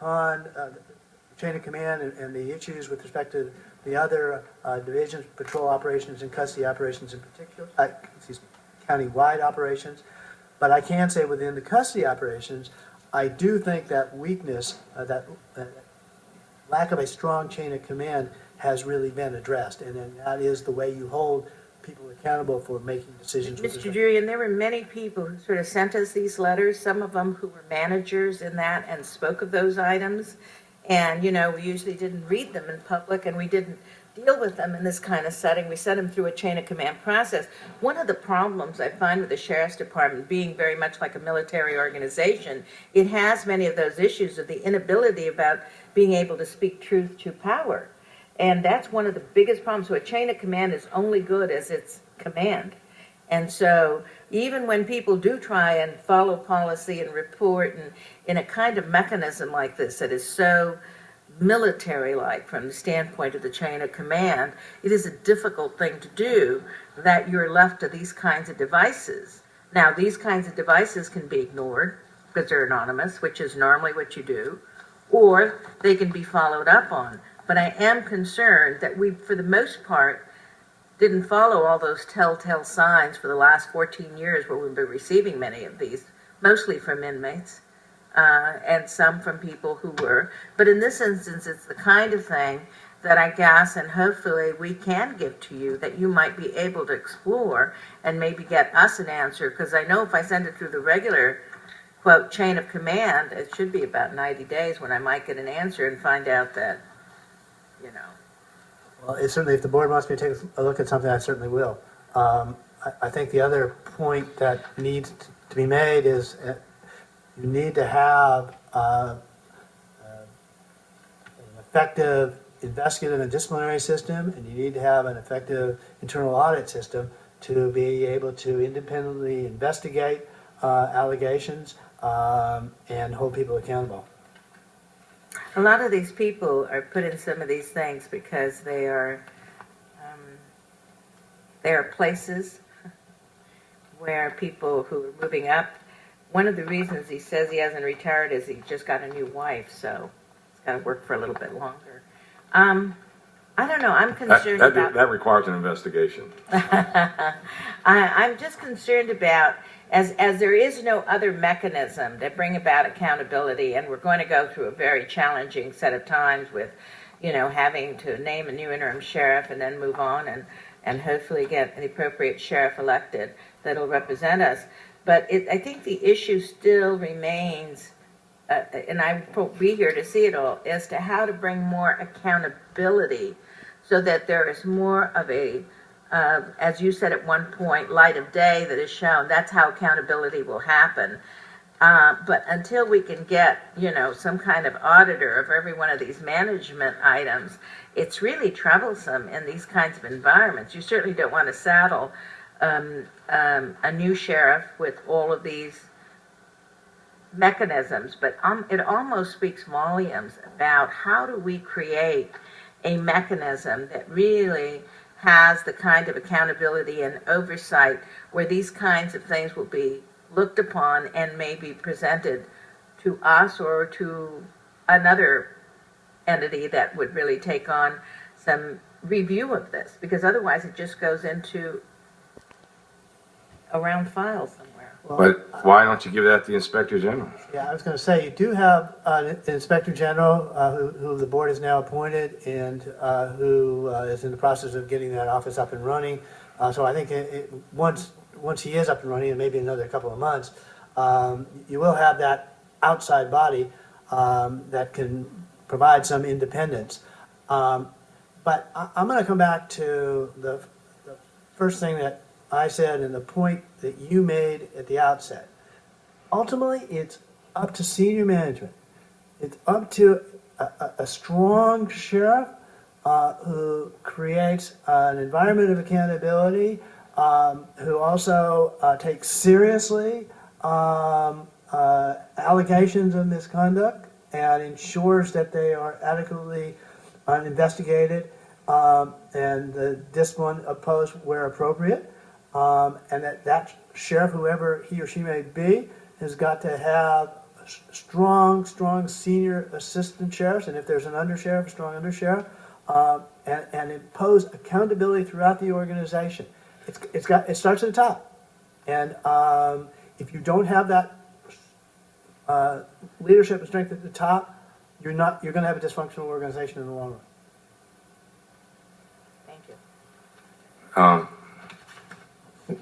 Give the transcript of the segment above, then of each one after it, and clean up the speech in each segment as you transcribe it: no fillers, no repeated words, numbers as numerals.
on chain of command and the issues with respect to the other divisions, patrol operations and custody operations in particular, county-wide operations. But I can say within the custody operations, I do think that weakness, that lack of a strong chain of command has really been addressed, and then that is the way you hold people accountable for making decisions. Mr. Drooyan, there were many people who sort of sent us these letters, some of them who were managers in that and spoke of those items. And, you know, we usually didn't read them in public, and we didn't deal with them in this kind of setting. We sent them through a chain of command process. One of the problems I find with the Sheriff's Department being very much like a military organization, it has many of those issues of the inability about being able to speak truth to power. And that's one of the biggest problems. So a chain of command is only good as its command. And so even when people do try and follow policy and report and in a kind of mechanism like this that is so military-like from the standpoint of the chain of command, it is a difficult thing to do that you're left to these kinds of devices. Now, these kinds of devices can be ignored because they're anonymous, which is normally what you do, or they can be followed up on. But I am concerned that we, for the most part, didn't follow all those telltale signs for the last 14 years where we've been receiving many of these, mostly from inmates, and some from people who were. But in this instance, it's the kind of thing that I guess, and hopefully we can give to you, that you might be able to explore and maybe get us an answer. Because I know if I send it through the regular, quote, chain of command, it should be about 90 days when I might get an answer and find out that, you know. Well, it's certainly, if the board wants me to take a look at something, I certainly will. I think the other point that needs to be made is you need to have an effective investigative and disciplinary system, and you need to have an effective internal audit system to be able to independently investigate allegations and hold people accountable. A lot of these people are put in some of these things because they are places where people who are moving up. One of the reasons he says he hasn't retired is he just got a new wife, so he's got to work for a little bit longer. I don't know. I'm concerned about that requires an investigation. I'm just concerned about as there is no other mechanism that bring about accountability, and we're going to go through a very challenging set of times with, you know, having to name a new interim sheriff and then move on and hopefully get an appropriate sheriff elected that'll represent us. But I think the issue still remains, and I won't be here to see it all, as to how to bring more accountability so that there is more of a, as you said at one point, light of day that is shown. That's how accountability will happen. But until we can get, you know, some kind of auditor of every one of these management items, it's really troublesome in these kinds of environments. You certainly don't want to saddle a new sheriff with all of these mechanisms, but it almost speaks volumes about how do we create a mechanism that really has the kind of accountability and oversight where these kinds of things will be looked upon and maybe presented to us or to another entity that would really take on some review of this, because otherwise it just goes into a round file somewhere. Well, But why don't you give that to the Inspector General? yeah, I was going to say, you do have an Inspector General who the board has now appointed and who is in the process of getting that office up and running. So I think once he is up and running, and maybe another couple of months, you will have that outside body that can provide some independence. But I'm going to come back to the first thing that I said and the point that you made at the outset. Ultimately, it's up to senior management. It's up to a strong sheriff who creates an environment of accountability, who also takes seriously allegations of misconduct and ensures that they are adequately investigated and the discipline opposed where appropriate. And that sheriff, whoever he or she may be, has got to have strong senior assistant sheriffs, and if there's an undersheriff, a strong undersheriff, and impose accountability throughout the organization. It starts at the top, and if you don't have that leadership and strength at the top, you're going to have a dysfunctional organization in the long run. Thank you.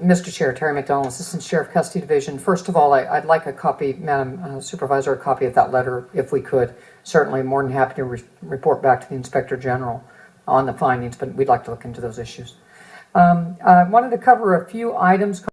Mr. Chair, Terry McDonald, Assistant Sheriff, Custody Division. First of all, I'd like a copy, Madam Supervisor, a copy of that letter, if we could. Certainly more than happy to report back to the Inspector General on the findings, but we'd like to look into those issues. I wanted to cover a few items.